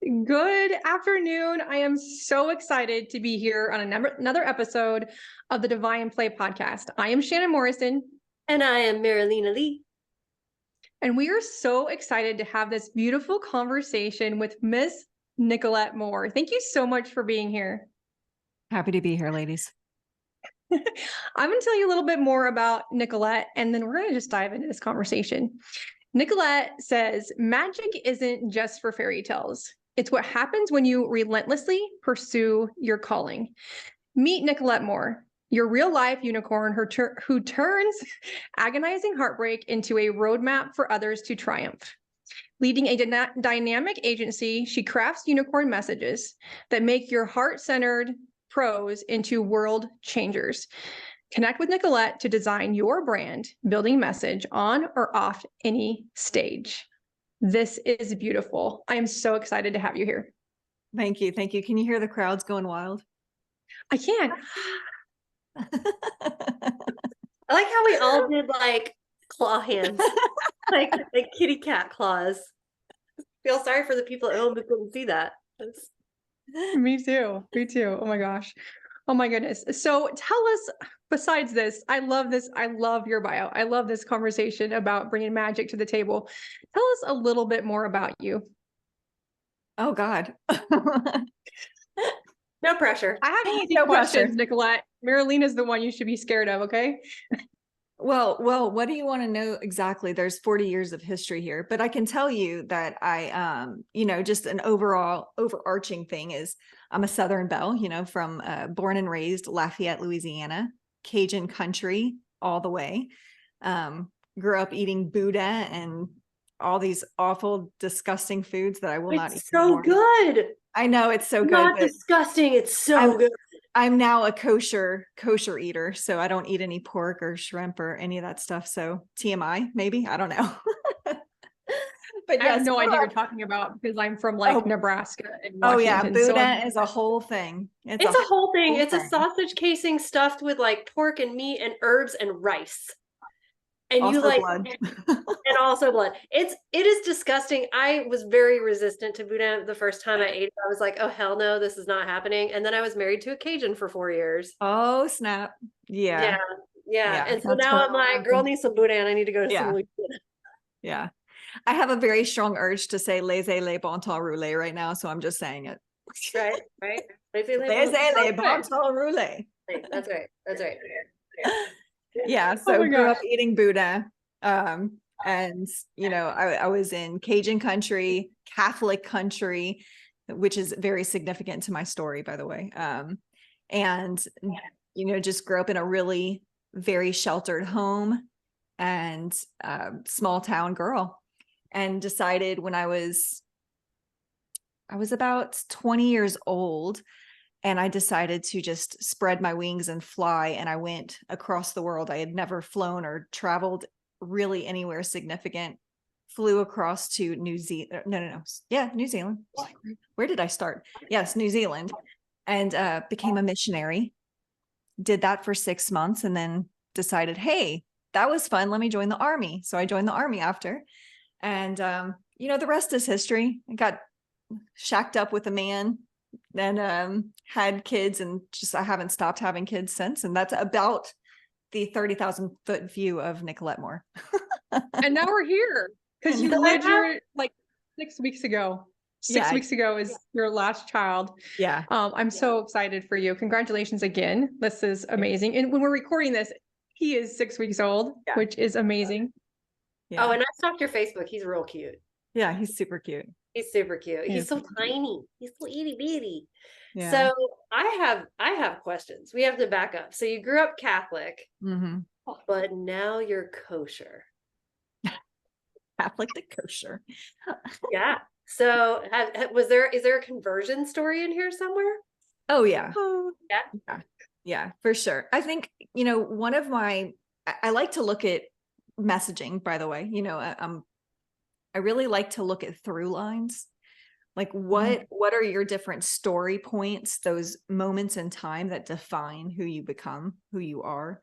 Good afternoon. I am so excited to be here on another episode of the Divine Play podcast. I am Shannon Morrison. And I am Marlaina Lee. And we are so excited to have this beautiful conversation with Miss Nicolette Moore. Thank you so much for being here. Happy to be here, ladies. I'm going to tell you a little bit more about Nicolette, and then we're going to just dive into this conversation. Nicolette says, magic isn't just for fairy tales. It's what happens when you relentlessly pursue your calling. Meet Nicolette Moore, your real-life unicorn who turns agonizing heartbreak into a roadmap for others to triumph. Leading a dynamic agency, she crafts unicorn messages that make your heart-centered pros into world changers. Connect with Nicolette to design your brand building message on or off any stage. This is beautiful. I am so excited to have you here. Thank you. Thank you. Can you hear the crowds going wild? I can. I like how we all did like claw hands, like kitty cat claws. Feel sorry for the people at home who couldn't see that. Me too. Me too. Oh my gosh. Oh my goodness. So tell us, besides this, I love this. I love your bio. I love this conversation about bringing magic to the table. Tell us a little bit more about you. Oh God. No pressure. I have easy No questions, pressure. Nicolette. Marlaina is the one you should be scared of, okay? Well, what do you want to know exactly? There's 40 years of history here, but I can tell you that I, just an overarching thing is I'm a Southern belle, from born and raised Lafayette, Louisiana, Cajun country all the way. Grew up eating Buddha and all these awful, disgusting foods that I will not eat It's so anymore. good. I know it's so good. Not disgusting. It's so good. I'm now a kosher eater, so I don't eat any pork or shrimp or any of that stuff. So TMI, maybe, I don't know. But I have no idea what you're talking about because I'm from Nebraska and Washington. Oh yeah, Buddha is a whole thing. It's a whole thing. It's a sausage casing stuffed with like pork and meat and herbs and rice. And also you like blood. and also blood. It is disgusting. I was very resistant to Boudin the first time I ate it. I was like, oh hell no, this is not happening. And then I was married to a Cajun for 4 years. Oh snap. Yeah. And so now I'm like, girl needs some Boudin. I need to go to some Louisiana. Yeah. I have a very strong urge to say laissez les bon temps roulé right now, so I'm just saying it. Right. Laissez les bon temps roulé. That's right. Yeah, so grew up eating Buddha. And I was in Cajun country, Catholic country, which is very significant to my story, by the way. Just grew up in a really very sheltered home and small town girl, and decided when I was about 20 years old, and I decided to just spread my wings and fly. And I went across the world. I had never flown or traveled really anywhere significant. Flew across to New Zealand. No. Yeah, New Zealand. Where did I start? Yes, New Zealand. And became a missionary. Did that for 6 months and then decided, hey, that was fun. Let me join the army. So I joined the army after. And, the rest is history. I got shacked up with a man. Then had kids, and I haven't stopped having kids since. And that's about the 30,000 foot view of Nicolette Moore. And now we're here because you lived here like 6 weeks ago. 6 weeks ago is your last child. Yeah. I'm so excited for you. Congratulations again. This is amazing. And when we're recording this, he is 6 weeks old, which is amazing. Yeah. Oh, and I stalked your Facebook. He's real cute. Yeah, he's super cute. He's super cute. He's so tiny. He's so itty bitty. Yeah. So I have questions. We have to back up. So you grew up Catholic, but now you're kosher. Catholic to kosher. Yeah. So is there a conversion story in here somewhere? Oh yeah. Yeah, for sure. I think, one of I like to look at messaging, by the way. I really like to look at through lines. Like what are your different story points, those moments in time that define who you become, who you are.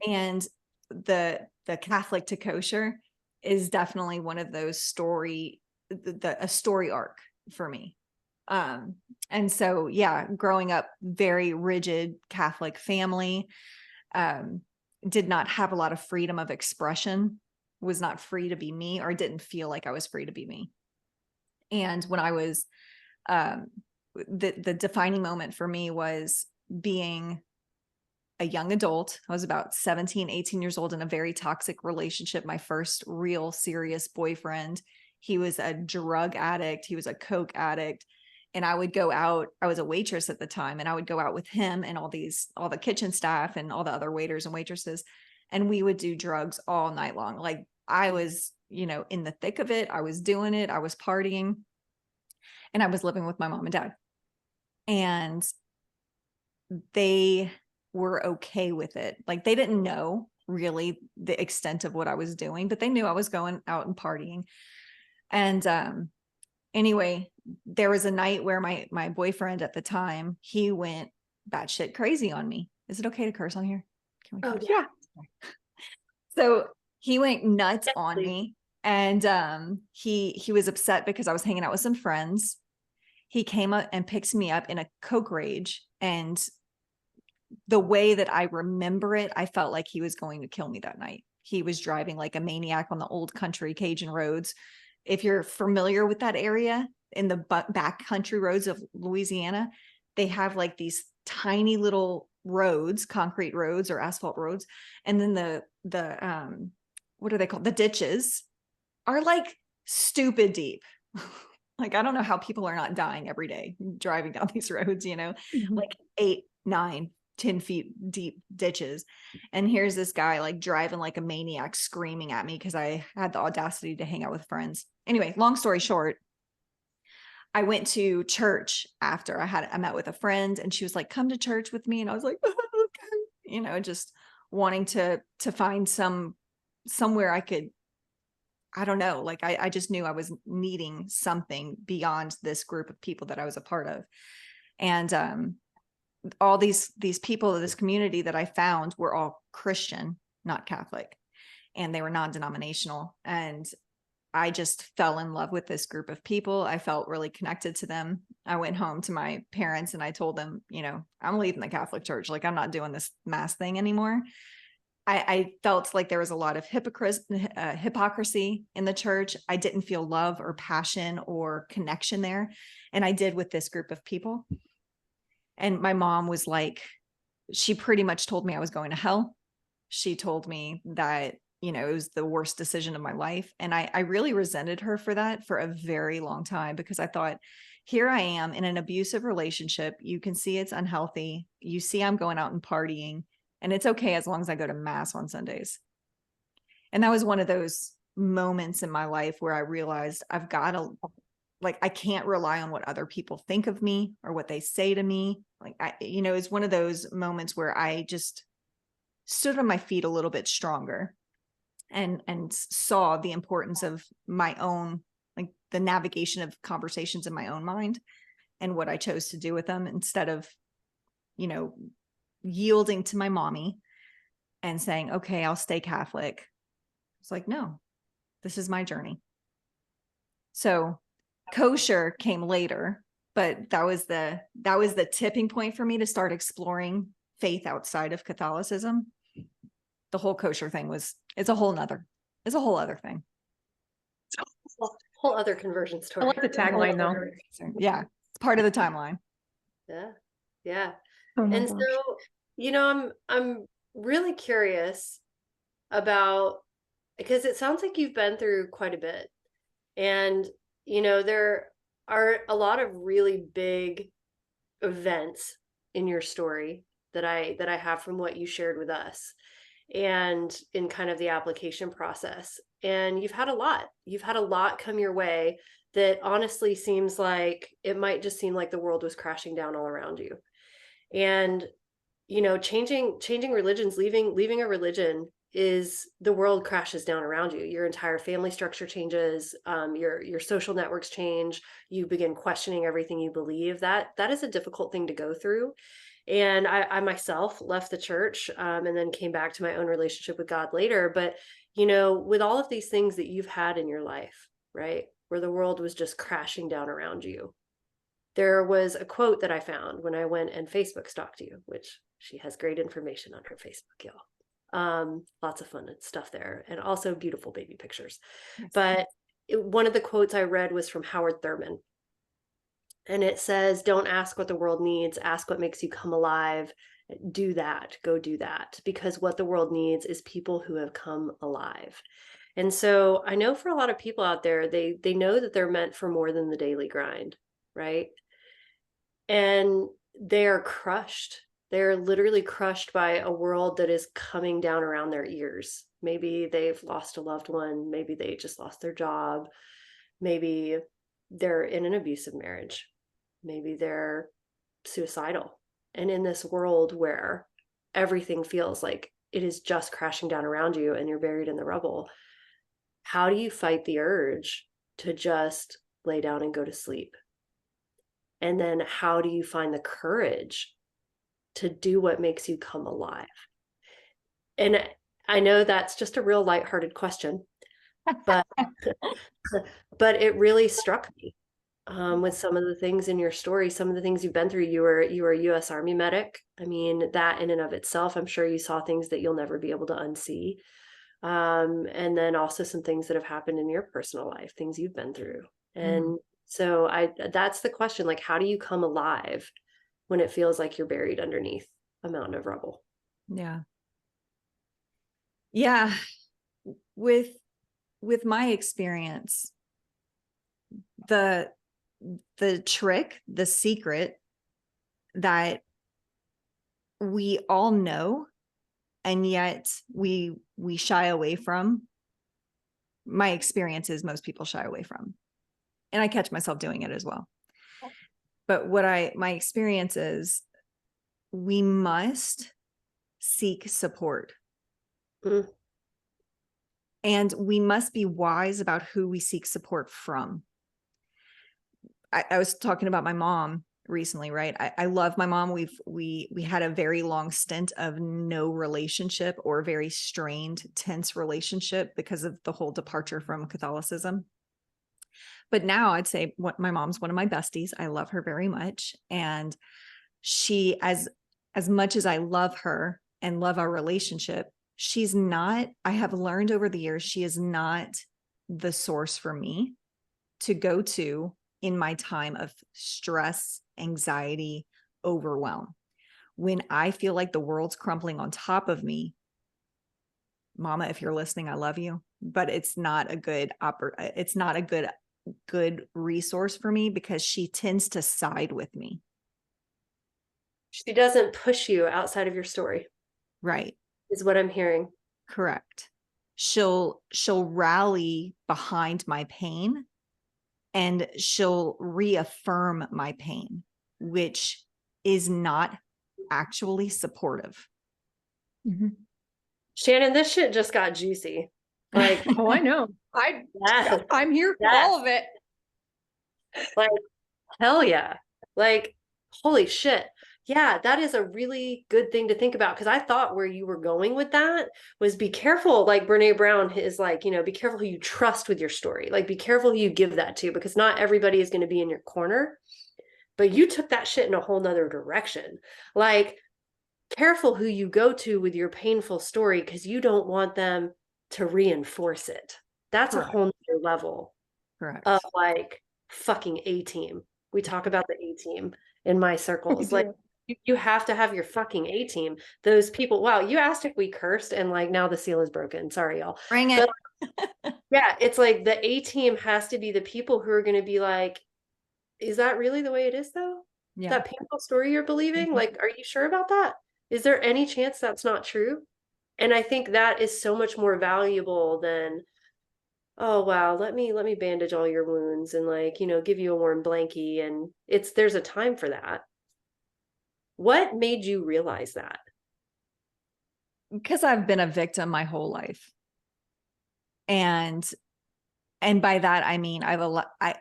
And the Catholic to kosher is definitely one of those a story arc for me. And so, yeah, growing up, very rigid Catholic family, did not have a lot of freedom of expression, was not free to be me, or didn't feel like I was free to be me. And when I was, the defining moment for me was being a young adult. I was about 17, 18 years old in a very toxic relationship. My first real serious boyfriend. He was a drug addict. He was a coke addict. And I would go out, I was a waitress at the time, and I would go out with him and all the kitchen staff and all the other waiters and waitresses. And we would do drugs all night long. Like I was, in the thick of it. I was doing it. I was partying, and I was living with my mom and dad. And they were okay with it. Like they didn't know really the extent of what I was doing, but they knew I was going out and partying. And anyway, there was a night where my boyfriend at the time, he went batshit crazy on me. Is it okay to curse on here? Can we? Oh, curse? Yeah. So he went nuts on please. me, and he was upset because I was hanging out with some friends. He came up and picks me up in a coke rage, and the way that I remember it, I felt like he was going to kill me that night. He was driving like a maniac on the old country Cajun roads. If you're familiar with that area, in the back country roads of Louisiana, they have like these tiny little roads, concrete roads or asphalt roads. And then the what are they called? The ditches are like stupid deep. Like, I don't know how people are not dying every day driving down these roads, like 8, 9, 10 feet deep ditches. And here's this guy like driving like a maniac, screaming at me because I had the audacity to hang out with friends. Anyway, long story short, I went to church after I met with a friend, and she was like, come to church with me. And I was like, okay, just wanting to find somewhere I could, I don't know, like I just knew I was needing something beyond this group of people that I was a part of. And all these people of this community that I found were all Christian, not Catholic, and they were non-denominational. And I just fell in love with this group of people. I felt really connected to them. I went home to my parents and I told them, I'm leaving the Catholic Church. Like, I'm not doing this mass thing anymore. I felt like there was a lot of hypocrisy in the church. I didn't feel love or passion or connection there. And I did with this group of people. And my mom was like, she pretty much told me I was going to hell. She told me that, it was the worst decision of my life. And I really resented her for that for a very long time, because I thought, here I am in an abusive relationship. You can see it's unhealthy. You see I'm going out and partying, and it's okay as long as I go to mass on Sundays. And that was one of those moments in my life where I realized I've got to, like, I can't rely on what other people think of me or what they say to me. Like, it's one of those moments where I just stood on my feet a little bit stronger and saw the importance of my own, like the navigation of conversations in my own mind and what I chose to do with them, instead of, yielding to my mommy and saying, okay, I'll stay Catholic. It's like, no, this is my journey. So kosher came later, but that was the tipping point for me to start exploring faith outside of Catholicism. The whole kosher thing it's a whole other thing. Whole other conversion story. I like the tagline though. Yeah, it's part of the timeline. Yeah. Oh my And gosh. so, I'm really curious about, because it sounds like you've been through quite a bit, and there are a lot of really big events in your story that I have from what you shared with us, and in kind of the application process. And you've had a lot come your way that honestly seems like it might just seem like the world was crashing down all around you. And changing religions, leaving a religion, is the world crashes down around you. Your entire family structure changes, your social networks change, you begin questioning everything you believe. That is a difficult thing to go through. And I myself left the church, and then came back to my own relationship with God later. But with all of these things that you've had in your life, right, where the world was just crashing down around you, there was a quote that I found when I went and Facebook stalked you, which she has great information on her Facebook, y'all. Lots of fun stuff there, and also beautiful baby pictures. Yes. But one of the quotes I read was from Howard Thurman. And it says, don't ask what the world needs, ask what makes you come alive. Do that, go do that. Because what the world needs is people who have come alive. And so I know for a lot of people out there, they know that they're meant for more than the daily grind, right? And they are crushed. They're literally crushed by a world that is coming down around their ears. Maybe they've lost a loved one. Maybe they just lost their job. Maybe they're in an abusive marriage. Maybe they're suicidal. And in this world where everything feels like it is just crashing down around you and you're buried in the rubble, how do you fight the urge to just lay down and go to sleep? And then how do you find the courage to do what makes you come alive? And I know that's just a real lighthearted question, but it really struck me. With some of the things in your story, some of the things you've been through. You were a U.S. Army medic. I mean, that in and of itself, I'm sure you saw things that you'll never be able to unsee. And then also some things that have happened in your personal life, things you've been through. And so that's the question, like, how do you come alive when it feels like you're buried underneath a mountain of rubble? Yeah. Yeah. With my experience, the trick, the secret that we all know, and yet we shy away from, my experience is most people shy away from. And I catch myself doing it as well. But my experience is, we must seek support. And we must be wise about who we seek support from. I was talking about my mom recently, right? I love my mom. We had a very long stint of no relationship, or a very strained, tense relationship because of the whole departure from Catholicism. But now I'd say my mom's one of my besties. I love her very much. And she, as much as I love her and love our relationship, she's not, I have learned over the years, she is not the source for me to go to in my time of stress, anxiety, overwhelm. When I feel like the world's crumbling on top of me, Mama, if you're listening, I love you, but it's not a good resource for me, because she tends to side with me. She doesn't push you outside of your story. Right. Is what I'm hearing. Correct. She'll rally behind my pain, and she'll reaffirm my pain, which is not actually supportive. Shannon, this shit just got juicy. Like, oh, I know. I'm here for all of it. Like, hell yeah. Like, holy shit. Yeah, that is a really good thing to think about, because I thought where you were going with that was, be careful. Like Brene Brown is like, be careful who you trust with your story. Like, be careful who you give that to, because not everybody is going to be in your corner. But you took that shit in a whole nother direction. Like, careful who you go to with your painful story, because you don't want them to reinforce it. That's Correct. A whole nother level Correct. Of like fucking A-team. We talk about the A-team in my circles. Like, you have to have your fucking A-team. Those people, wow, you asked if we cursed, and like now the seal is broken. Sorry, y'all. Bring it. But, yeah, it's like the A-team has to be the people who are going to be like, is that really the way it is though? Yeah. That painful story you're believing? Like, are you sure about that? Is there any chance that's not true? And I think that is so much more valuable than, oh wow, let me bandage all your wounds and like, give you a warm blankie. And there's a time for that. What made you realize that? Because I've been a victim my whole life. And by that, I mean,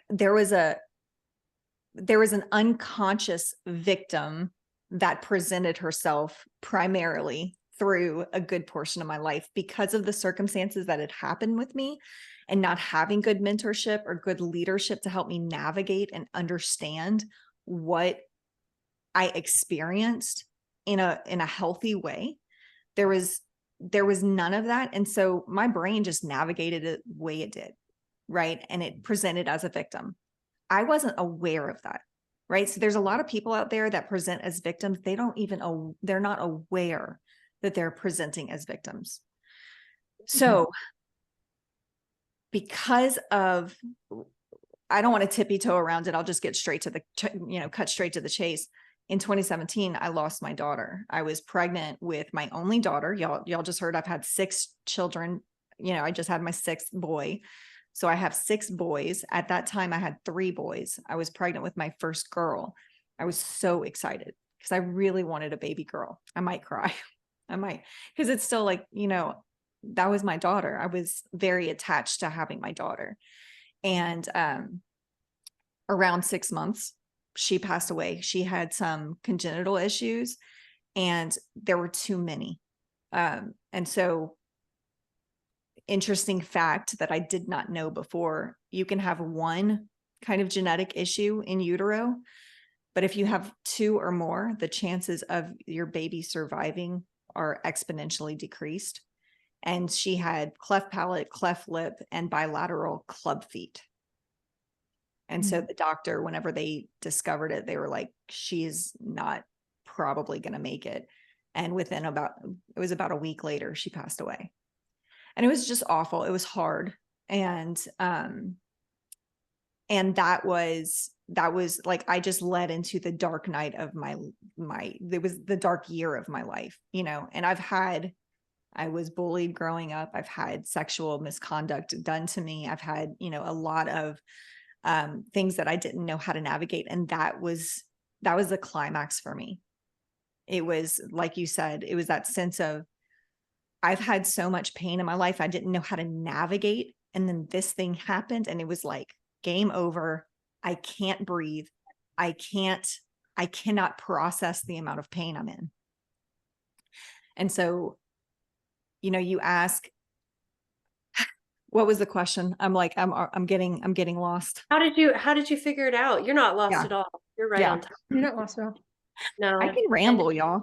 there was an unconscious victim that presented herself primarily through a good portion of my life, because of the circumstances that had happened with me, and not having good mentorship or good leadership to help me navigate and understand what I experienced in a healthy way. There was none of that. And so my brain just navigated it the way it did. Right. And it presented as a victim. I wasn't aware of that. Right. So there's a lot of people out there that present as victims. They're not aware that they're presenting as victims. So because of, I don't want to tippy-toe around it. I'll just get straight to cut straight to the chase. In 2017, I lost my daughter. I was pregnant with my only daughter. Y'all just heard I've had 6 children. I just had my 6th boy. So I have 6 boys. At that time, I had 3 boys. I was pregnant with my first girl. I was so excited because I really wanted a baby girl. I might cry. I might, because it's still like, that was my daughter. I was very attached to having my daughter. And around 6 months, she passed away. She had some congenital issues and there were too many. And so, interesting fact that I did not know before, you can have one kind of genetic issue in utero, but if you have 2 or more, the chances of your baby surviving are exponentially decreased. And she had cleft palate, cleft lip, and bilateral club feet. And so the doctor, whenever they discovered it, they were like, she's not probably going to make it. And within it was about a week later, she passed away. And it was just awful. It was hard. And that was like, I just led into the dark night of it was the dark year of my life, and I was bullied growing up. I've had sexual misconduct done to me. I've had, a lot of things that I didn't know how to navigate. And that was the climax for me. It was, like you said, it was that sense of, I've had so much pain in my life. I didn't know how to navigate. And then this thing happened and it was like, game over. I can't breathe. I cannot process the amount of pain I'm in. And so, you ask, what was the question? I'm like, I'm getting lost. How did you figure it out? You're not lost at all. You're right on time. You're not lost at all. No, I can ramble, y'all.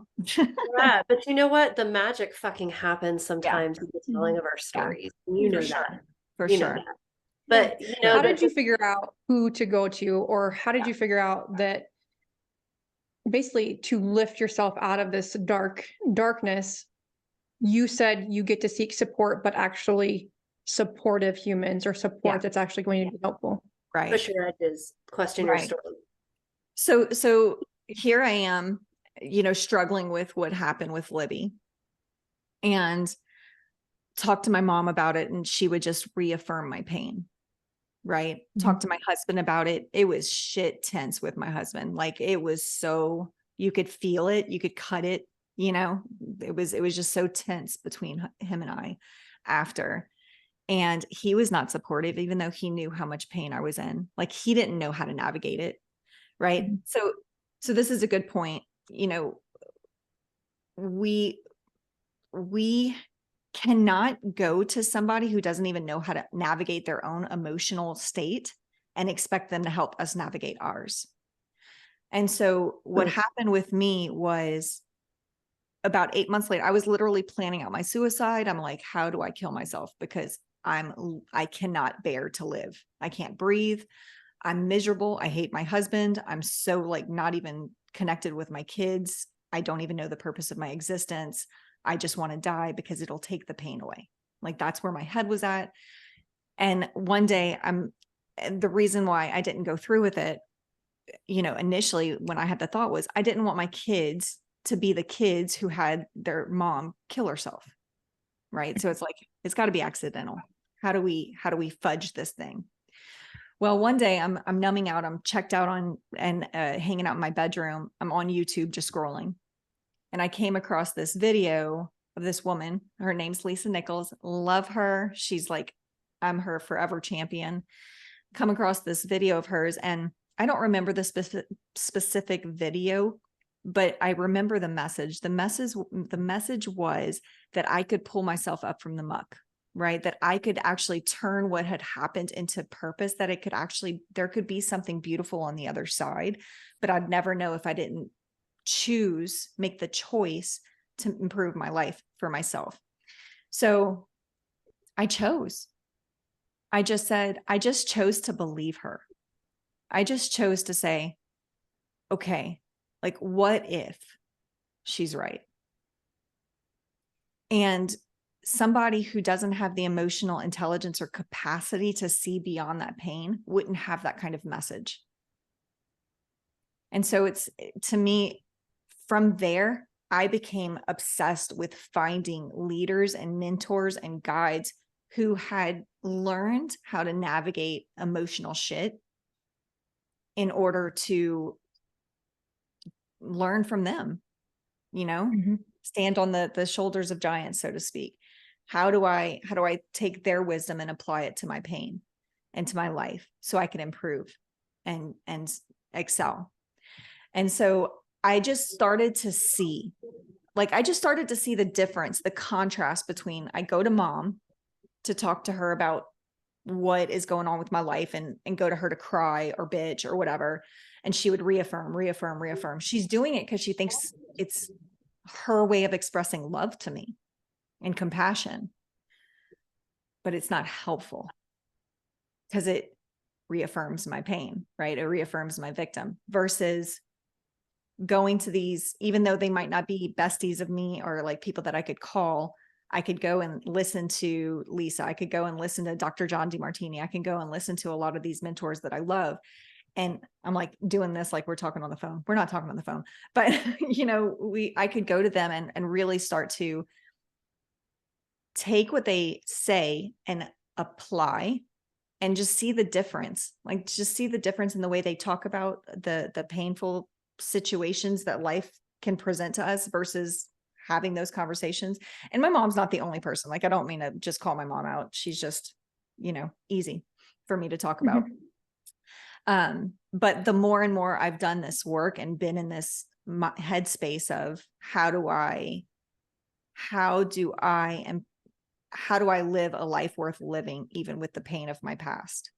Yeah, but you know what? The magic fucking happens sometimes in the telling of our stories. You know that. For You know sure. that. But how did you figure out who to go to, or how did you figure out that basically to lift yourself out of this darkness? You said you get to seek support, but actually supportive humans or support that's actually going to be helpful. Right. Push your edges, question your story. So here I am, struggling with what happened with Libby, and talk to my mom about it. And she would just reaffirm my pain. Right. Mm-hmm. Talk to my husband about it. It was shit tense with my husband. Like, it was so, you could feel it, you could cut it, it was just so tense between him and I after. And he was not supportive, even though he knew how much pain I was in. Like, he didn't know how to navigate it. Right. Mm-hmm. So this is a good point. We cannot go to somebody who doesn't even know how to navigate their own emotional state and expect them to help us navigate ours. And so what happened with me was, about 8 months later, I was literally planning out my suicide. I'm like, how do I kill myself? Because I cannot bear to live. I can't breathe. I'm miserable. I hate my husband. I'm so not even connected with my kids. I don't even know the purpose of my existence. I just want to die because it'll take the pain away. Like, that's where my head was at. And one day the reason why I didn't go through with it, initially when I had the thought, was I didn't want my kids to be the kids who had their mom kill herself. Right. So it's like, it's got to be accidental. How do we fudge this thing? Well, one day I'm numbing out. I'm checked out hanging out in my bedroom. I'm on YouTube just scrolling. And I came across this video of this woman. Her name's Lisa Nichols. Love her. She's like, I'm her forever champion. Come across this video of hers. And I don't remember the specific video, but I remember the message. The message was that I could pull myself up from the muck. right? That I could actually turn what had happened into purpose, that it could actually, there could be something beautiful on the other side, but I'd never know if I didn't make the choice to improve my life for myself. So I chose. I just chose to believe her. I just chose to say, okay, like, what if she's right? And somebody who doesn't have the emotional intelligence or capacity to see beyond that pain wouldn't have that kind of message. And so it's, to me, from there, I became obsessed with finding leaders and mentors and guides who had learned how to navigate emotional shit in order to learn from them, stand on the shoulders of giants, so to speak. How do I take their wisdom and apply it to my pain and to my life so I can improve and excel? And so I just started to see the difference, the contrast between, I go to mom to talk to her about what is going on with my life and go to her to cry or bitch or whatever. And she would reaffirm. She's doing it because she thinks it's her way of expressing love to me and compassion, but it's not helpful because it reaffirms my pain, right? It reaffirms my victim, versus going to these, even though they might not be besties of me or like people that I could call, I could go and listen to Lisa. I could go and listen to Dr. John DeMartini. I can go and listen to a lot of these mentors that I love. And I'm like doing this, like we're talking on the phone. We're not talking on the phone, but I could go to them and really start to take what they say and apply and just see the difference, like just see the difference in the way they talk about the painful situations that life can present to us versus having those conversations. And my mom's not the only person. Like, I don't mean to just call my mom out. She's just, easy for me to talk about. But the more and more I've done this work and been in this headspace of how do I live a life worth living, even with the pain of my past?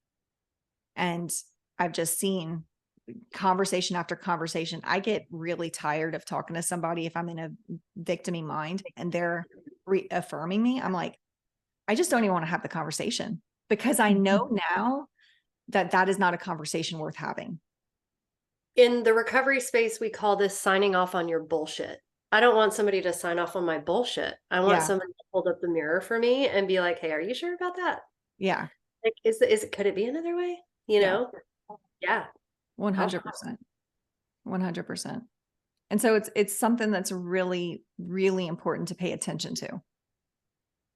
And I've just seen conversation after conversation. I get really tired of talking to somebody if I'm in a victim-y mind and they're reaffirming me. I'm like, I just don't even want to have the conversation, because I know now that is not a conversation worth having. In the recovery space, we call this signing off on your bullshit. I don't want somebody to sign off on my bullshit. I want somebody to hold up the mirror for me and be like, hey, are you sure about that? Yeah. Like, could it be another way? Yeah. 100%. 100%. And so it's something that's really, really important to pay attention to.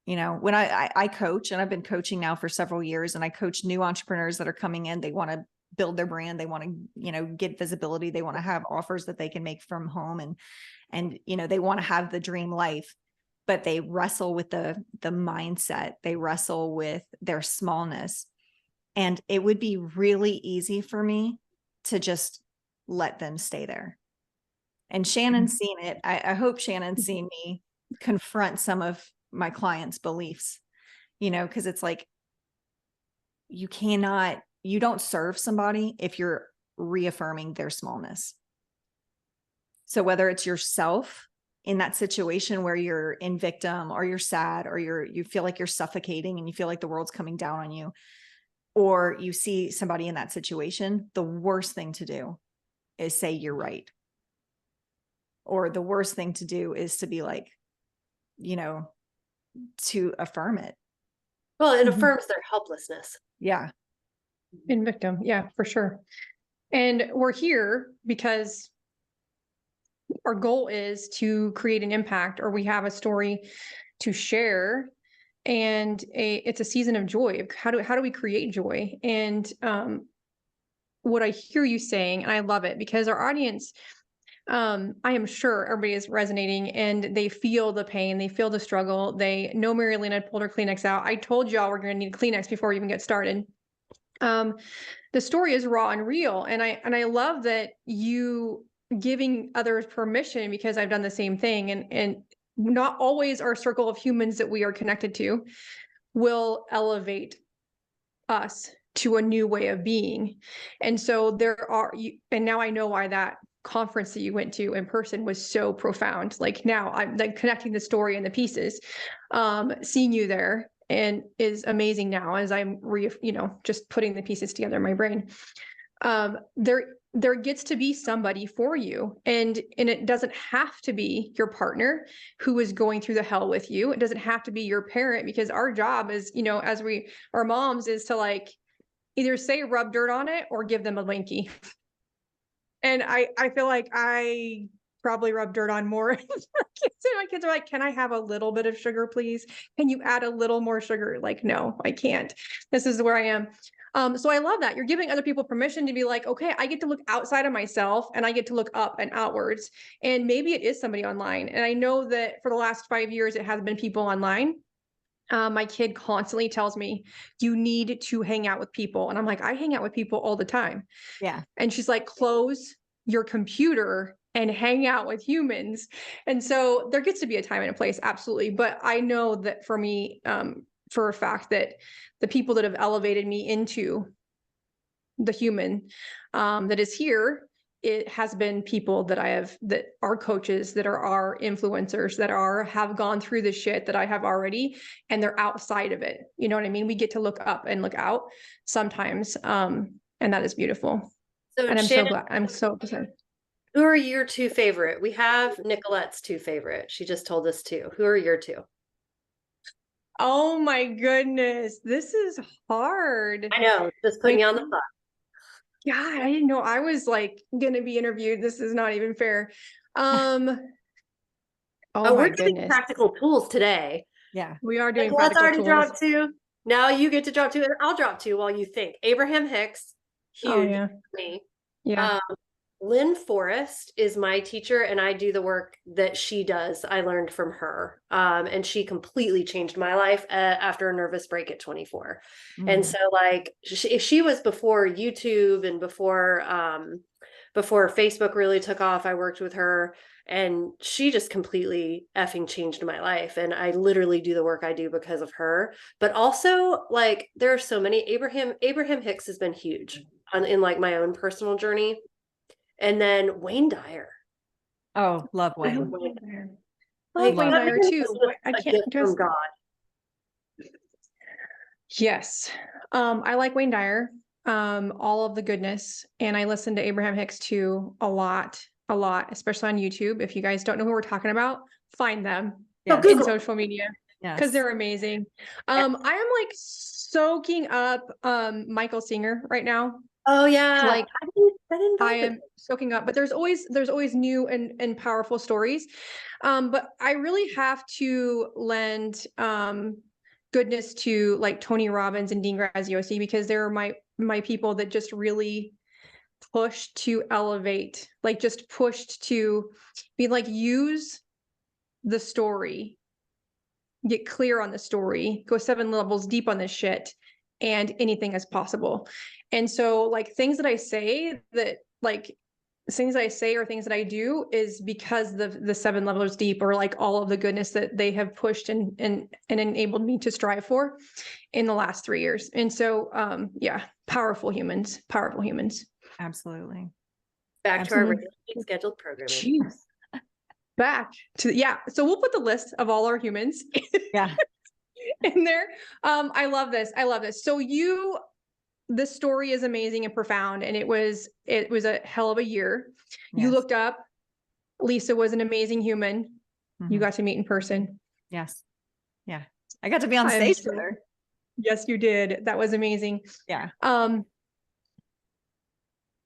When I coach, and I've been coaching now for several years, and I coach new entrepreneurs that are coming in, they want to build their brand. They want to, get visibility. They want to have offers that they can make from home, and they want to have the dream life, but they wrestle with the mindset. They wrestle with their smallness. And it would be really easy for me to just let them stay there. And Shannon's seen it. I hope Shannon's seen me confront some of my clients' beliefs, because it's like, you don't serve somebody if you're reaffirming their smallness. So whether it's yourself in that situation where you're in victim, or you're sad, or you feel like you're suffocating and you feel like the world's coming down on you, or you see somebody in that situation, the worst thing to do is say you're right. Or the worst thing to do is to be like, to affirm it. Well, it affirms their helplessness. Yeah. In victim. Yeah, for sure. And we're here because our goal is to create an impact, or we have a story to share, and it's a season of joy. How do we create joy? And what I hear you saying, and I love it, because our audience, I am sure everybody is resonating, and they feel the pain, they feel the struggle. They know Marlaina pulled her Kleenex out. I told y'all we're going to need a Kleenex before we even get started. The story is raw and real, and I love that you giving others permission, because I've done the same thing, and not always our circle of humans that we are connected to will elevate us to a new way of being. And so there are, and now I know why that conference that you went to in person was so profound. Like now I'm like connecting the story and the pieces. Seeing you there and is amazing now as I'm just putting the pieces together in my brain. There gets to be somebody for you, and it doesn't have to be your partner who is going through the hell with you. It doesn't have to be your parent, because our job is, as we are moms, is to like either say rub dirt on it or give them a Linky. And I feel like I probably rub dirt on more. My kids are like, can I have a little bit of sugar, please? Can you add a little more sugar? Like, no, I can't. This is where I am. So I love that. You're giving other people permission to be like, okay, I get to look outside of myself and I get to look up and outwards. And maybe it is somebody online. And I know that for the last 5 years, it has been people online. My kid constantly tells me, you need to hang out with people. And I'm like, I hang out with people all the time. Yeah. And she's like, close your computer and hang out with humans. And so there gets to be a time and a place. Absolutely. But I know that for me, for a fact, that the people that have elevated me into the human that is here, it has been people that that are coaches, that are our influencers, that have gone through the shit that I have already, and they're outside of it. You know what I mean? We get to look up and look out sometimes. And that is beautiful. So And I'm Shannon, so glad. I'm so excited. who are your two favorite? We have Nicolette's two favorite. She just told us two. Who are your two? Oh my goodness. This is hard. I know, just putting you on the spot. God, I didn't know I was like gonna be interviewed. This is not even fair. Oh we're my doing goodness. practical tools today. Yeah. We are doing Nicolette's practical already tools. dropped two. Now you get to drop two, and I'll drop two while you think. Abraham Hicks, huge Oh, yeah. for me. Yeah. Lynn Forrest is my teacher, and I do the work that she does. I learned from her, and she completely changed my life after a nervous break at 24. And so, like, she was before YouTube and before Facebook really took off. I worked with her, and she just completely effing changed my life. And I literally do the work I do because of her. But also, like, there are so many. Abraham Hicks has been huge in like my own personal journey. And then Wayne Dyer. Oh, love Wayne. Love Wayne Dyer too. I can't from God. Yes. I like Wayne Dyer, all of the goodness. And I listen to Abraham Hicks too a lot, especially on YouTube. If you guys don't know who we're talking about, find them in social media, because they're amazing. I am like soaking up Michael Singer right now. Oh yeah. Like I am soaking up, but there's always new and powerful stories. But I really have to lend goodness to like Tony Robbins and Dean Graziosi, because they're my people that just really pushed to elevate, like just pushed to be like, use the story, get clear on the story, go 7 levels deep on this shit, and anything is possible. And so like things that I say or things that I do is because the 7 levels deep, or like all of the goodness that they have pushed and enabled me to strive for in the last 3 years. And so, powerful humans. Absolutely. Back to our regularly scheduled programming. Jeez. Back to, so we'll put the list of all our humans in there. I love this. So this story is amazing and profound, and it was a hell of a year. Yes. You looked up, Lisa was an amazing human. Mm-hmm. You got to meet in person. Yes. Yeah. I got to be on stage with her. Yes, you did. That was amazing. Yeah.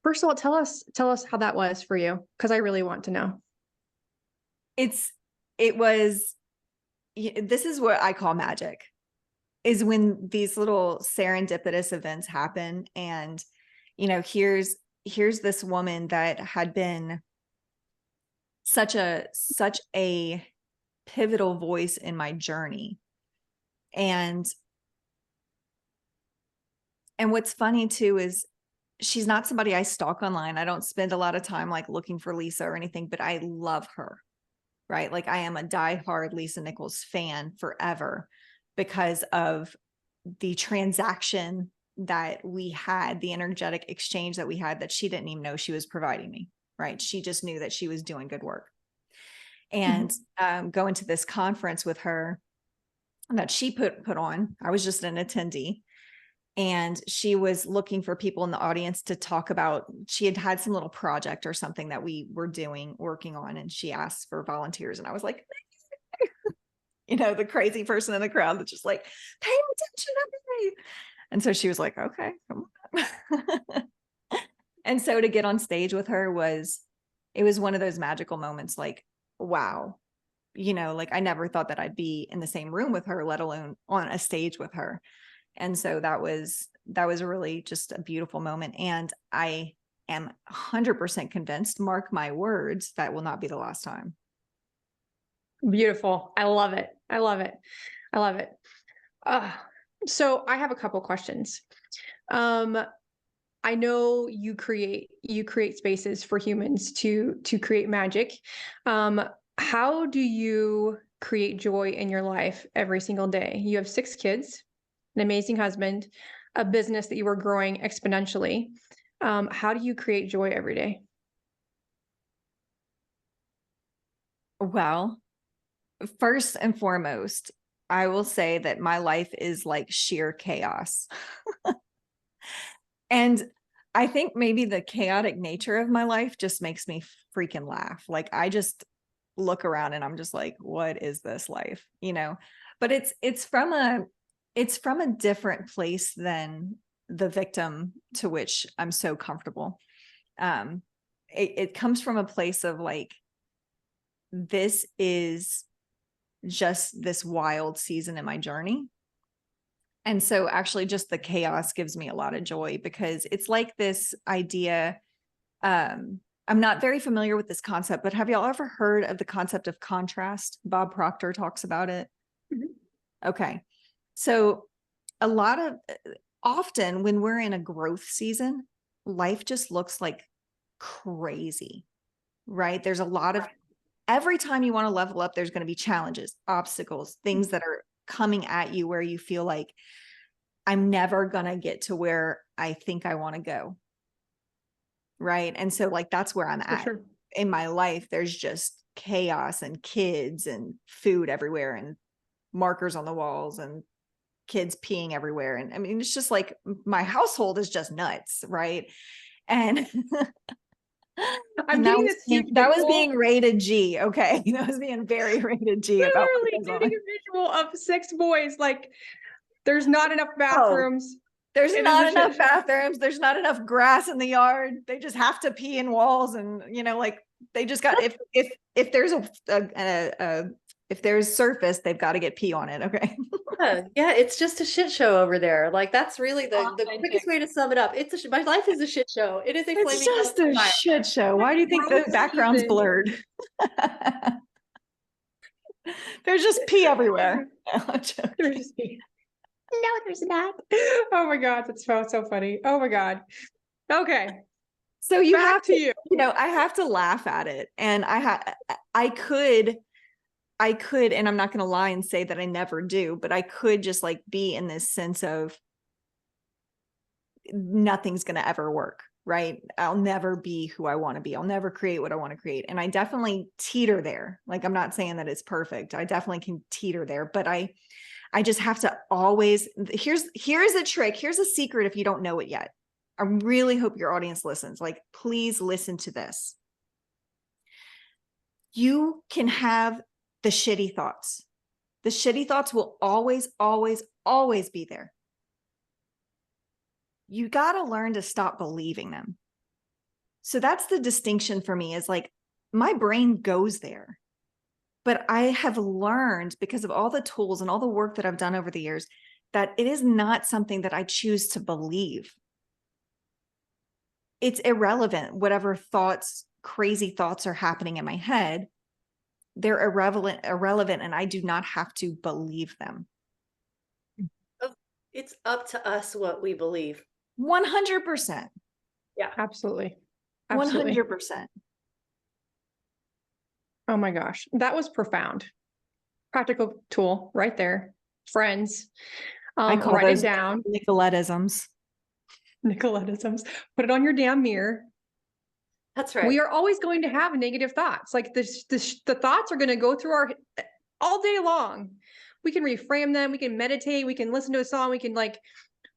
First of all, tell us how that was for you, because I really want to know. This is what I call magic, is when these little serendipitous events happen. And, here's this woman that had been such a pivotal voice in my journey. And what's funny too is she's not somebody I stalk online. I don't spend a lot of time like looking for Lisa or anything, but I love her, right? Like I am a diehard Lisa Nichols fan forever. because of the transaction that we had, the energetic exchange that we had, that she didn't even know she was providing me, right? She just knew that she was doing good work. And going to this conference with her that she put on, I was just an attendee, and she was looking for people in the audience to talk about, she had some little project or something that we were working on, and she asked for volunteers. And I was like, the crazy person in the crowd that's just like, pay attention to me. And so she was like, okay, come on. And so to get on stage with her it was one of those magical moments, like, wow, like I never thought that I'd be in the same room with her, let alone on a stage with her. And so that was really just a beautiful moment. And I am 100% convinced, mark my words, that will not be the last time. Beautiful. I love it. I love it. I love it. So I have a couple questions. I know you create spaces for humans to create magic. How do you create joy in your life every single day? You have 6 kids, an amazing husband, a business that you are growing exponentially. How do you create joy every day? Well, first and foremost, I will say that my life is like sheer chaos. And I think maybe the chaotic nature of my life just makes me freaking laugh. Like I just look around and I'm just like, what is this life? But it's from a different place than the victim to which I'm so comfortable. It comes from a place of like, this is just this wild season in my journey. And so actually just the chaos gives me a lot of joy, because it's like this idea. I'm not very familiar with this concept, but have y'all ever heard of the concept of contrast? Bob Proctor talks about it. Mm-hmm. Okay. So often when we're in a growth season, life just looks like crazy, right? There's a lot of, every time you want to level up, there's going to be challenges, obstacles, things that are coming at you where you feel like, I'm never going to get to where I think I want to go. Right. And so like, that's where I'm at in my life. There's just chaos and kids and food everywhere and markers on the walls and kids peeing everywhere. And I mean, it's just like, my household is just nuts. Right. And that was being rated G. Okay. That was being very rated G. Literally getting a visual of 6 boys. Like, there's not enough bathrooms. There's not enough bathrooms. There's not enough grass in the yard. They just have to pee in walls. And, like they just got, if there's if there's surface, they've got to get pee on it. Okay. Yeah. It's just a shit show over there. Like that's really the quickest way to sum it up. My life is a shit show. It is it's just a shit show. Why do you think the background's blurred? There's just pee everywhere. There's just pee. No, there's not. Oh my God, that's so funny. Oh my God. Okay. So you have to, I have to laugh at it. And I could, and I'm not going to lie and say that I never do, but I could just like be in this sense of nothing's going to ever work. Right. I'll never be who I want to be. I'll never create what I want to create. And I definitely teeter there. Like, I'm not saying that it's perfect. I definitely can teeter there, but I just have to always, here's a trick. Here's a secret. If you don't know it yet, I really hope your audience listens. Like, please listen to this. You can have the shitty thoughts. The shitty thoughts will always, always, always be there. You got to learn to stop believing them. So that's the distinction for me, is like, my brain goes there. But I have learned, because of all the tools and all the work that I've done over the years, that it is not something that I choose to believe. It's irrelevant. Whatever crazy thoughts are happening in my head, they're irrelevant, and I do not have to believe them. It's up to us what we believe. 100%. Yeah, absolutely. 100%. Oh my gosh, that was profound. Practical tool right there. friends. I call Write those it down. Nicoletteisms. Nicoletteisms. Put it on your damn mirror. That's right. We are always going to have negative thoughts. Like the thoughts are going to go through our all day long. We can reframe them. We can meditate. We can listen to a song. We can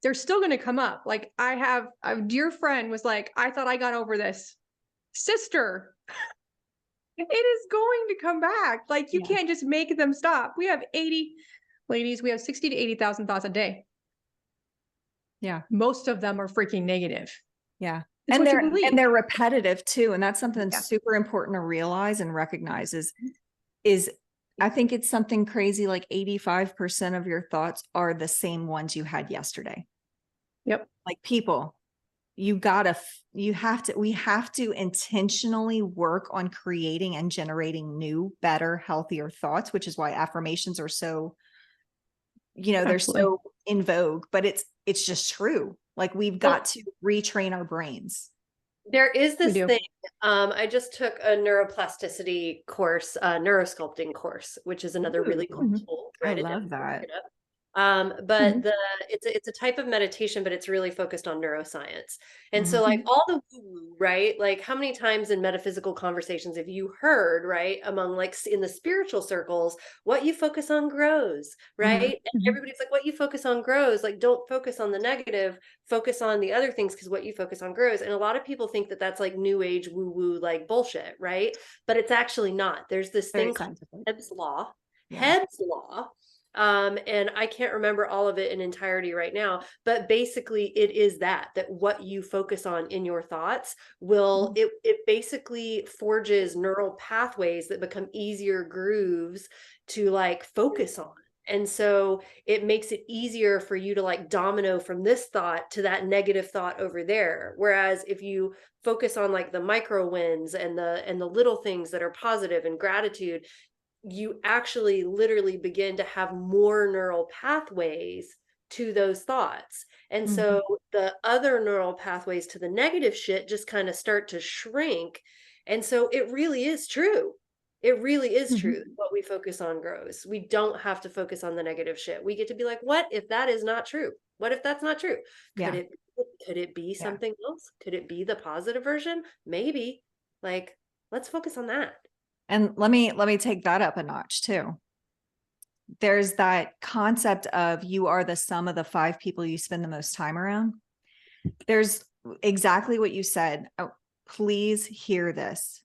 they're still going to come up. Like I have a dear friend was like, I thought I got over this. Sister, it is going to come back. Like you can't just make them stop. We have 80 ladies. We have 60 to 80,000 thoughts a day. Yeah. Most of them are freaking negative. Yeah. It's And what you believe. they're repetitive too. And that's something super important to realize and recognize is I think it's something crazy. Like 85% of your thoughts are the same ones you had yesterday. Yep. Like people, we have to intentionally work on creating and generating new, better, healthier thoughts, which is why affirmations are so, they're so in vogue, but it's just true. Like we've got to retrain our brains. There is this thing. I just took a neuroplasticity course, neurosculpting course, which is another really cool tool. I love that. But it's a type of meditation, but it's really focused on neuroscience. And so like all the woo-woo, right? Like how many times in metaphysical conversations have you heard, right? Among like in the spiritual circles, what you focus on grows, right? And everybody's like, what you focus on grows. Like, don't focus on the negative, focus on the other things because what you focus on grows. And a lot of people think that that's like new age woo-woo, like bullshit, right? But it's actually not. There's this thing called Hebb's Law. Hebb's Law. And I can't remember all of it in entirety right now, but basically it is that what you focus on in your thoughts will, it basically forges neural pathways that become easier grooves to like focus on. And so it makes it easier for you to like domino from this thought to that negative thought over there. Whereas if you focus on like the micro wins and the little things that are positive and gratitude, you actually literally begin to have more neural pathways to those thoughts. And so the other neural pathways to the negative shit just kind of start to shrink. And so it really is true. It really is true. What we focus on grows. We don't have to focus on the negative shit. We get to be like, what if that is not true? What if that's not true? Could it be something else? Could it be the positive version? Maybe. Like, let's focus on that. And let me take that up a notch too. There's that concept of you are the sum of the 5 people you spend the most time around. There's exactly what you said. Oh, please hear this.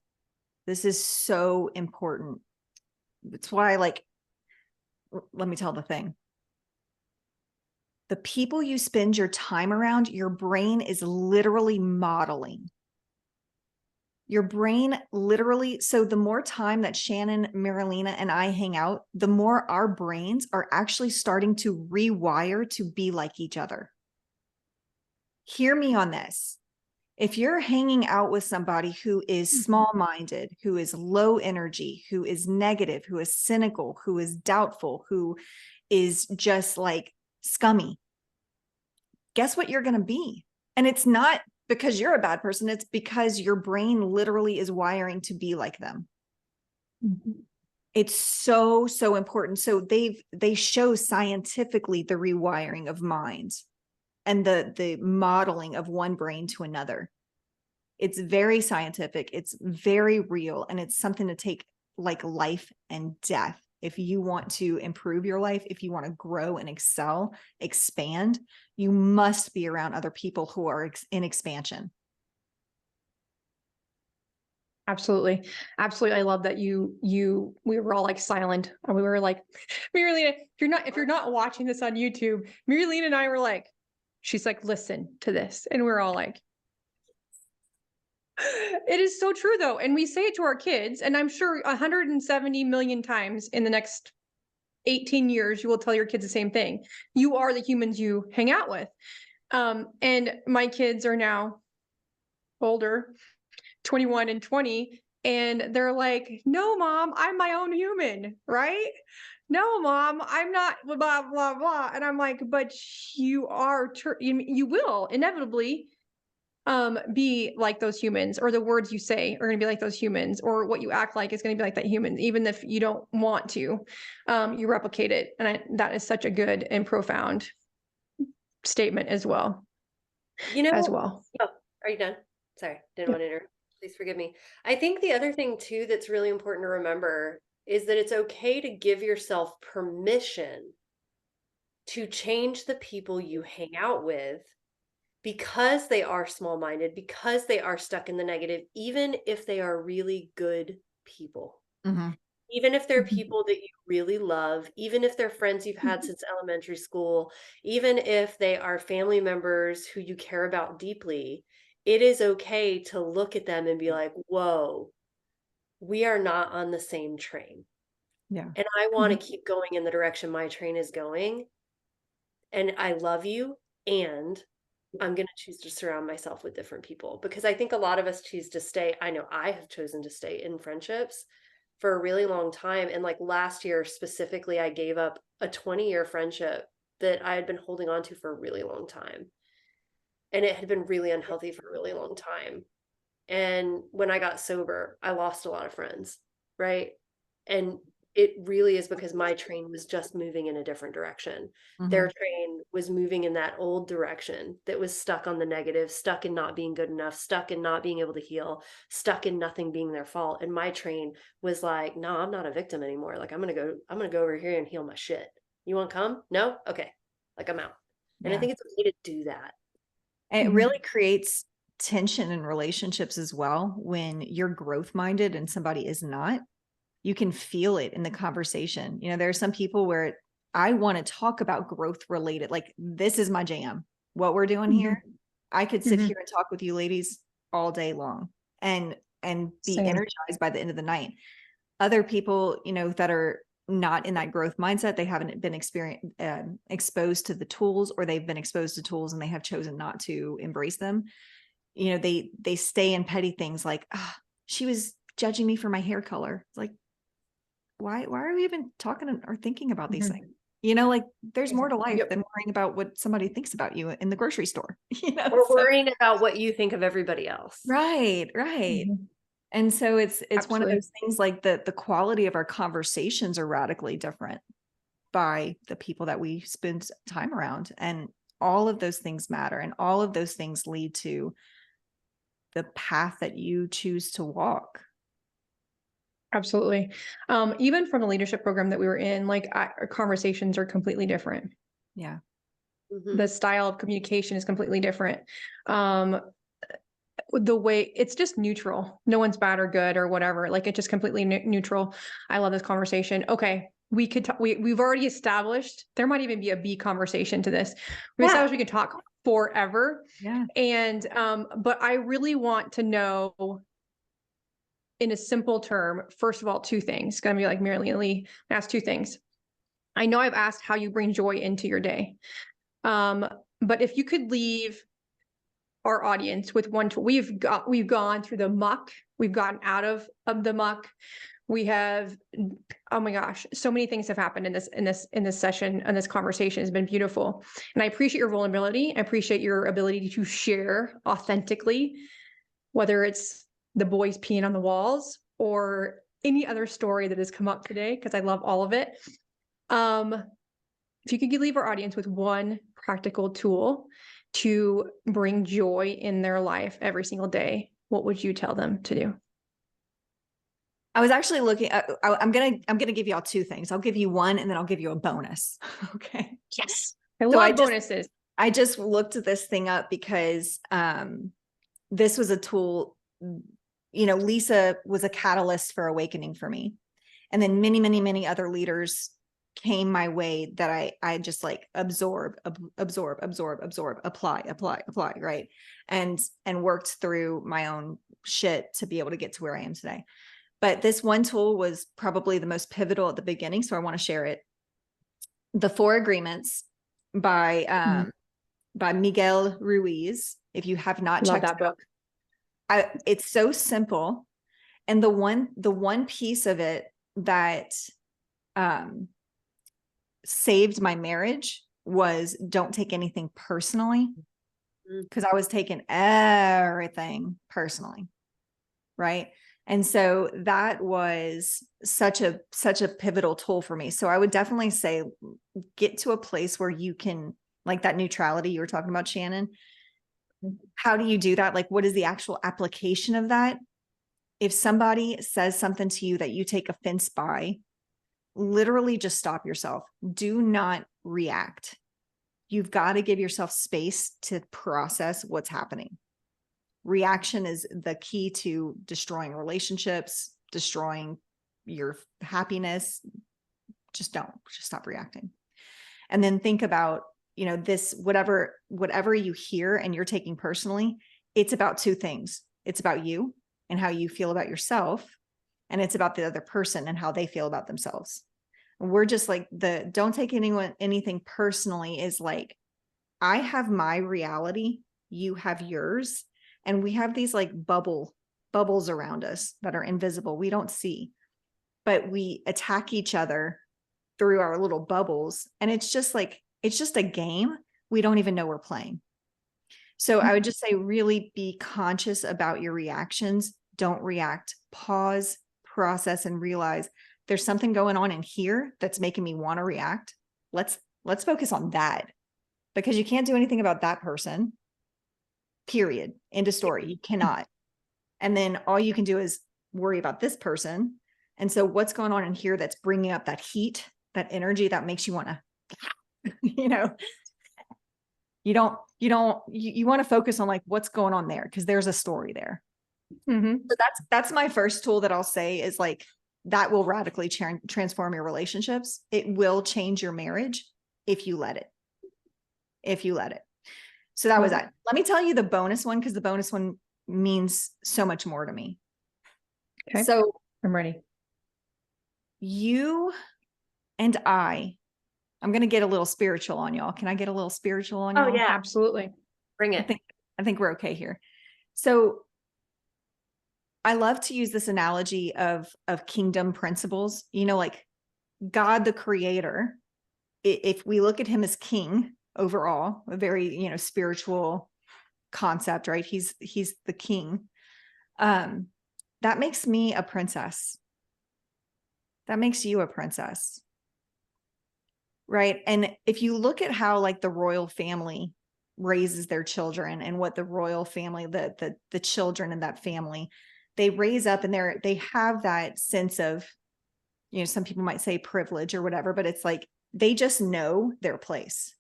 This is so important. That's why, like, let me tell the thing. The people you spend your time around, your brain is literally modeling. Your brain literally, so the more time that Shannon, Marlaina, and I hang out, the more our brains are actually starting to rewire to be like each other. Hear me on this. If you're hanging out with somebody who is small-minded, who is low energy, who is negative, who is cynical, who is doubtful, who is just like scummy, guess what you're going to be? And it's not because you're a bad person, it's because your brain literally is wiring to be like them. It's so, so important. So they show scientifically the rewiring of minds and the modeling of one brain to another. It's very scientific. It's very real. And it's something to take like life and death. If you want to improve your life, if you want to grow and excel, expand, you must be around other people who are in expansion. Absolutely. Absolutely. I love that we were all like silent. And we were like, Marlaina, if you're not watching this on YouTube, Marlaina and I were like, she's like, listen to this. And we're all like, it is so true though. And we say it to our kids, and I'm sure 170 million times in the next 18 years, you will tell your kids the same thing. You are the humans you hang out with. And my kids are now older, 21 and 20. And they're like, no, mom, I'm my own human, right? No, mom, I'm not blah, blah, blah. And I'm like, but you are, you will inevitably be like those humans, or the words you say are going to be like those humans, or what you act like is going to be like that human, even if you don't want to. You replicate it. And that is such a good and profound statement as well. Oh, are you done? Sorry, didn't want to interrupt. Please forgive me. I think the other thing too that's really important to remember is that it's okay to give yourself permission to change the people you hang out with, because they are small-minded, because they are stuck in the negative, even if they are really good people. Mm-hmm. Even if they're people that you really love, even if they're friends you've had since elementary school, even if they are family members who you care about deeply, it is okay to look at them and be like, whoa, we are not on the same train. Yeah. And I want to keep going in the direction my train is going. And I love you. And I'm going to choose to surround myself with different people, because I think a lot of us choose to stay. I know I have chosen to stay in friendships for a really long time. And like last year specifically, I gave up a 20-year friendship that I had been holding on to for a really long time. And it had been really unhealthy for a really long time. And when I got sober, I lost a lot of friends, right? And it really is because my train was just moving in a different direction. Their train was moving in that old direction that was stuck on the negative, stuck in not being good enough, stuck in not being able to heal, stuck in nothing being their fault. And my train was like, no, I'm not a victim anymore. Like, I'm going to go over here and heal my shit. You want to come? No? Okay. Like, I'm out. And I think it's okay to do that. And it really creates tension in relationships as well. When you're growth minded and somebody is not, you can feel it in the conversation. You know, there are some people where I want to talk about growth related, like this is my jam, what we're doing here. I could sit here and talk with you ladies all day long and be energized by the end of the night. Other people, you know, that are not in that growth mindset, they haven't been exposed to the tools, or they've been exposed to tools and they have chosen not to embrace them. You know, they stay in petty things like, she was judging me for my hair color. It's like, why are we even talking or thinking about these things? You know, like there's more to life than worrying about what somebody thinks about you in the grocery store, you know, or worrying about what you think of everybody else. Right. And so it's one of those things, like the quality of our conversations are radically different by the people that we spend time around. And all of those things matter. And all of those things lead to the path that you choose to walk. Absolutely. Even from the leadership program that we were in, like our conversations are completely different. Yeah. The style of communication is completely different. The way it's just neutral. No one's bad or good or whatever. Like it's just completely neutral. I love this conversation. Okay. We could talk, we've already established there might even be a B conversation to this. We established we could talk forever. Yeah. And but I really want to know, in a simple term, first of all, two things. It's going to be like Marlaina Lee. Ask two things. I know I've asked how you bring joy into your day. But if you could leave our audience with one tool, we've gone through the muck. We've gotten out of the muck. We have, oh my gosh, so many things have happened in this session, and this conversation has been beautiful. And I appreciate your vulnerability. I appreciate your ability to share authentically, whether it's the boys peeing on the walls or any other story that has come up today, because I love all of it. If you could leave our audience with one practical tool to bring joy in their life every single day, what would you tell them to do? I was actually looking at, I'm going to give you all two things. I'll give you one and then I'll give you a bonus. Okay. Yes. I love bonuses. I just looked this thing up because this was a tool. You know, Lisa was a catalyst for awakening for me. And then many, many, many other leaders came my way that I just like absorb, apply, right. And worked through my own shit to be able to get to where I am today. But this one tool was probably the most pivotal at the beginning. So I want to share it. The 4 Agreements by Miguel Ruiz. If you have not checked that book, it's so simple. And the one piece of it that saved my marriage was don't take anything personally. because I was taking everything personally. Right. And so that was such a pivotal tool for me. So I would definitely say, get to a place where you can, like that neutrality you were talking about, Shannon. How do you do that? Like, what is the actual application of that? If somebody says something to you that you take offense by, literally just stop yourself. Do not react. You've got to give yourself space to process what's happening. Reaction is the key to destroying relationships, destroying your happiness. Just stop reacting. And then think about, this, whatever you hear and you're taking personally, it's about two things. It's about you and how you feel about yourself. And it's about the other person and how they feel about themselves. And we're just like don't take anything personally is like, I have my reality, you have yours. And we have these like bubbles around us that are invisible. We don't see, but we attack each other through our little bubbles. And it's just a game. We don't even know we're playing. So I would just say, really be conscious about your reactions. Don't react, pause, process, and realize there's something going on in here that's making me want to react. Let's focus on that, because you can't do anything about that person. Period. End of story. You cannot. And then all you can do is worry about this person. And so what's going on in here that's bringing up that heat, that energy that makes you want to, you want to focus on like what's going on there, because there's a story there. So that's my first tool that I'll say is like, that will radically transform your relationships. It will change your marriage if you let it. So that was that. Let me tell you the bonus one, because the bonus one means so much more to me. Okay. So I'm ready. You and I'm going to get a little spiritual on y'all. Can I get a little spiritual on y'all? Oh, yeah. Absolutely. Bring it. I think we're okay here. So I love to use this analogy of kingdom principles, like God, the creator. If we look at him as king overall, a very, spiritual concept, right? He's the king. That makes me a princess. That makes you a princess. Right. And if you look at how like the royal family raises their children, and what the royal family, the children in that family, they raise up, and they have that sense of, some people might say privilege or whatever, but it's like, they just know their place.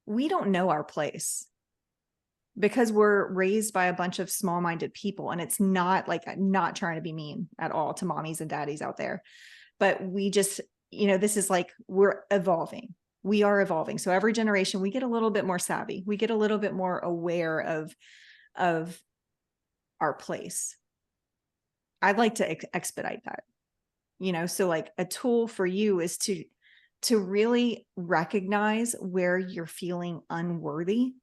We don't know our place, because we're raised by a bunch of small-minded people. And it's not like, I'm not trying to be mean at all to mommies and daddies out there, but we just, this is like, we're evolving. We are evolving. So every generation, we get a little bit more savvy. We get a little bit more aware of our place. I'd like to expedite that, so like a tool for you is to really recognize where you're feeling unworthy.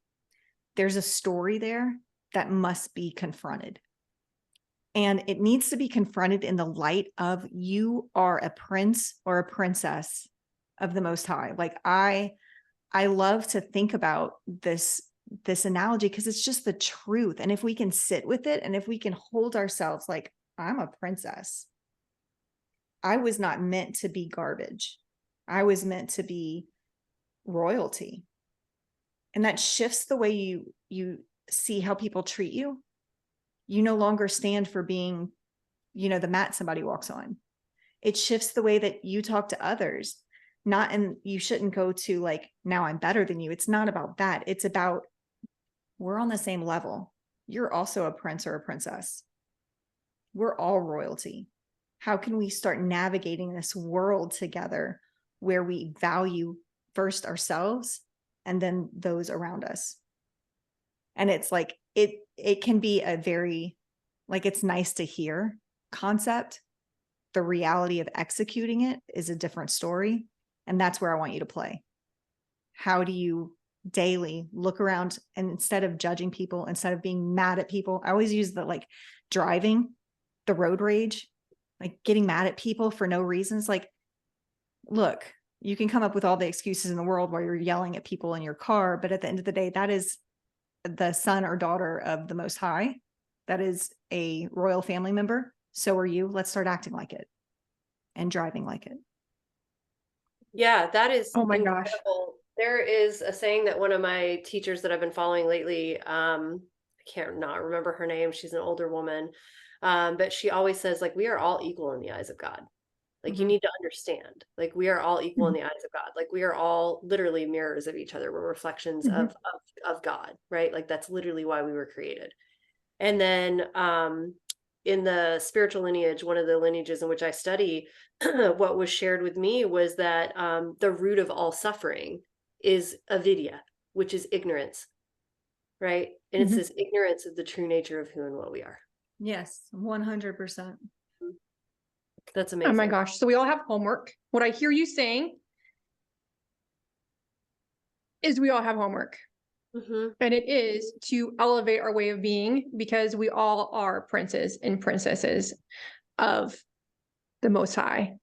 There's a story there that must be confronted. And it needs to be confronted in the light of, you are a prince or a princess of the Most High. Like I love to think about this analogy, because it's just the truth. And if we can sit with it, and if we can hold ourselves like, I'm a princess. I was not meant to be garbage. I was meant to be royalty. And that shifts the way you see how people treat you. You no longer stand for being, the mat somebody walks on. It shifts the way that you talk to others. And you shouldn't go to like, now I'm better than you. It's not about that. It's about, we're on the same level. You're also a prince or a princess. We're all royalty. How can we start navigating this world together, where we value first ourselves and then those around us? And it's like, it can be a very, like, it's nice to hear concept. The reality of executing it is a different story. And that's where I want you to play. How do you daily look around, and instead of judging people, instead of being mad at people, I always use the like driving, the road rage, like getting mad at people for no reasons. Like, look, You can come up with all the excuses in the world while you're yelling at people in your car, but at the end of the day, that is the son or daughter of the Most High. That is a royal family member. So are you. Let's start acting like it and driving like it. Yeah, that is Oh my incredible. gosh. There is a saying that one of my teachers that I've been following lately, I can't not remember her name. She's an older woman. But she always says, like, we are all equal in the eyes of God. Like, you need to understand, like, we are all equal in the eyes of God. Like, we are all literally mirrors of each other. We're reflections of God, right? Like, that's literally why we were created. And then in the spiritual lineage, one of the lineages in which I study, what was shared with me was that the root of all suffering is avidya, which is ignorance, right? And it's this ignorance of the true nature of who and what we are. Yes, 100%. That's amazing. Oh my gosh. So we all have homework. What I hear you saying is we all have homework. And it is to elevate our way of being, because we all are princes and princesses of the Most High.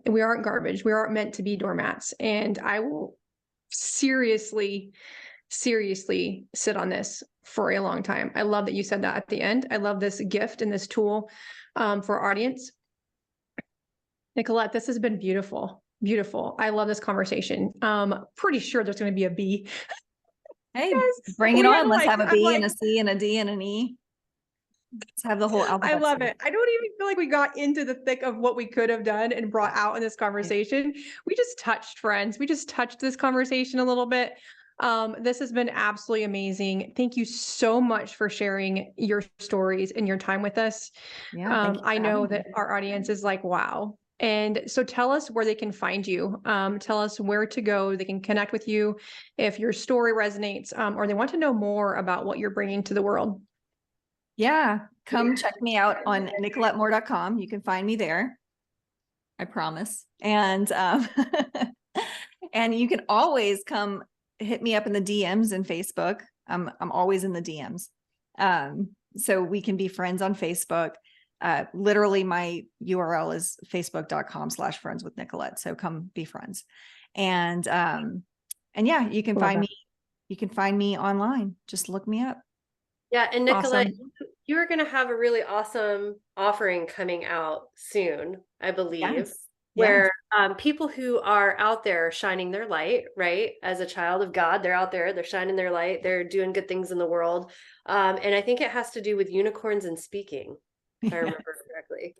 We aren't garbage. We aren't meant to be doormats. And I will seriously sit on this for a long time. I love that you said that at the end. I love this gift and this tool for our audience. Nicolette, this has been beautiful. Beautiful. I love this conversation. Pretty sure there's going to be a B. Hey, Yes, bring it we on. had Let's like- have a I'm B like- and a C and a D and an E. Let's have the whole alphabet. I love it. I don't even feel like we got into the thick of what we could have done and brought out in this conversation. We just touched, friends. We just touched this conversation a little bit. This has been absolutely amazing. Thank you so much for sharing your stories and your time with us. Yeah, thank you for I know having that me. our audience is like, wow. And so tell us where they can find you. Tell us where to go. They can connect with you if your story resonates, or they want to know more about what you're bringing to the world. Yeah, come check me out on nicolettemore.com. You can find me there. I promise. And and you can always come hit me up in the DMs in Facebook. I'm always in the DMs. So we can be friends on Facebook. Literally my URL is facebook.com/friends with Nicolette. So come be friends. And yeah, you can find me. You can find me online. Just look me up. Yeah. And Nicolette, Awesome. you are going to have a really awesome offering coming out soon, I believe, Yes. where people who are out there shining their light, right? As a child of God, they're out there, they're shining their light, they're doing good things in the world. And I think it has to do with unicorns and speaking, if I remember correctly.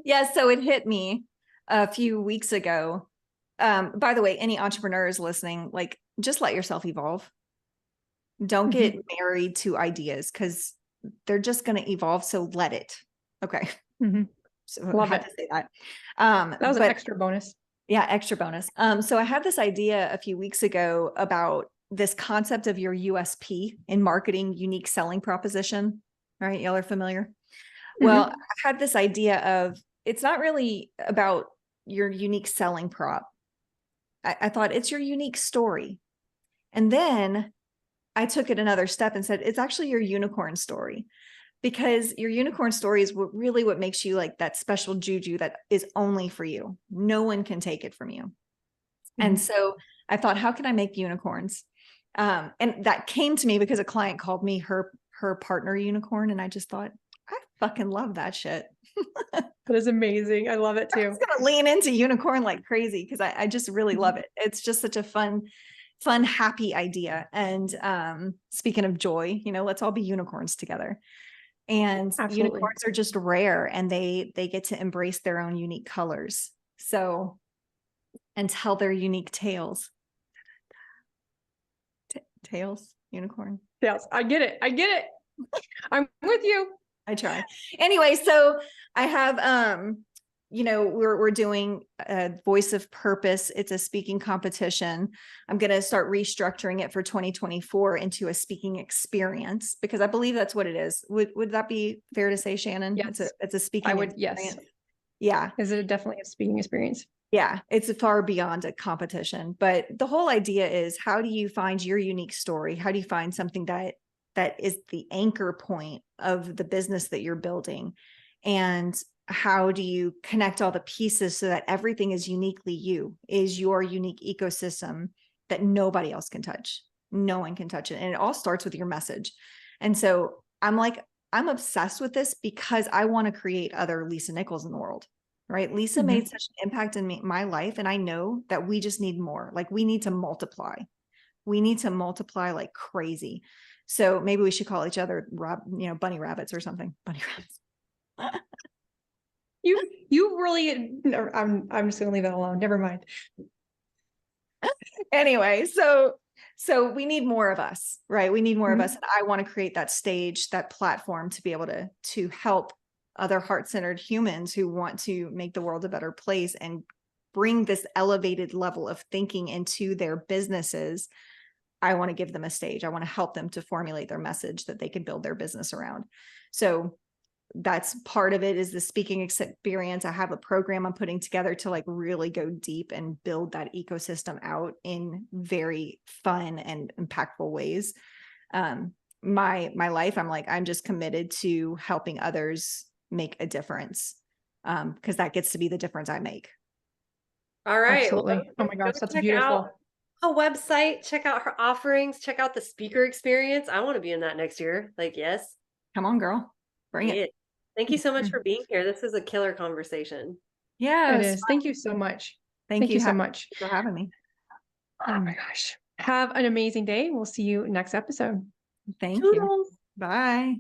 Yeah, so it hit me a few weeks ago. By the way, any entrepreneurs listening, like, just let yourself evolve. Don't get married to ideas, because they're just going to evolve. So let it. Okay. So Love I had it. to say that. That was an extra bonus. Yeah, extra bonus. So I had this idea a few weeks ago about this concept of your USP in marketing, unique selling proposition. All right, y'all are familiar. Well, I had this idea of, it's not really about your unique selling prop. I thought it's your unique story. And then I took it another step and said, it's actually your unicorn story, because your unicorn story is what makes you like that special juju that is only for you. No one can take it from you. And so I thought, how can I make unicorns? And that came to me because a client called me her partner unicorn. And I just thought, I fucking love that shit. That is amazing. I love it too. I'm just going to lean into unicorn like crazy, because I just really love it. It's just such a fun, happy idea. And speaking of joy, let's all be unicorns together. And unicorns are just rare, and they get to embrace their own unique colors. So, and tell their unique tales. Tails, unicorn. Yes, I get it. I'm with you. I try. Anyway, so I have, we're doing a Voice of Purpose. It's a speaking competition. I'm going to start restructuring it for 2024 into a speaking experience, because I believe that's what it is. Would that be fair to say, Shannon? Yes. It's a speaking experience. Yes. Yeah. Is it definitely a speaking experience? Yeah, it's far beyond a competition. But the whole idea is, how do you find your unique story? How do you find something that is the anchor point of the business that you're building? And how do you connect all the pieces so that everything is uniquely you, is your unique ecosystem that nobody else can touch. No one can touch it. And it all starts with your message. And so I'm obsessed with this because I want to create other Lisa Nichols in the world, right? Lisa made such an impact in my life. And I know that we just need more. Like, we need to multiply. We need to multiply like crazy. So maybe we should call each other, bunny rabbits or something. Bunny rabbits. You really, no, I'm just gonna leave that alone. Never mind. Anyway, so we need more of us, right? We need more of us. And I want to create that stage, that platform to be able to help other heart-centered humans who want to make the world a better place and bring this elevated level of thinking into their businesses. I want to give them a stage. I want to help them to formulate their message that they can build their business around. So that's part of it, is the speaking experience. I have a program I'm putting together to like really go deep and build that ecosystem out in very fun and impactful ways. My life, I'm just committed to helping others make a difference, because that gets to be the difference I make. All right. Absolutely. Well, Oh my gosh, that's check beautiful. out a website, check out her offerings, check out the speaker experience. I want to be in that next year. Like, yes. Come on, girl. Bring it. Thank you so much for being here. This was a killer conversation. Yeah, It is. Thank you so much. Thank you so much for having me. Oh my gosh. Have an amazing day. We'll see you next episode. Thank you. Toodles. Bye.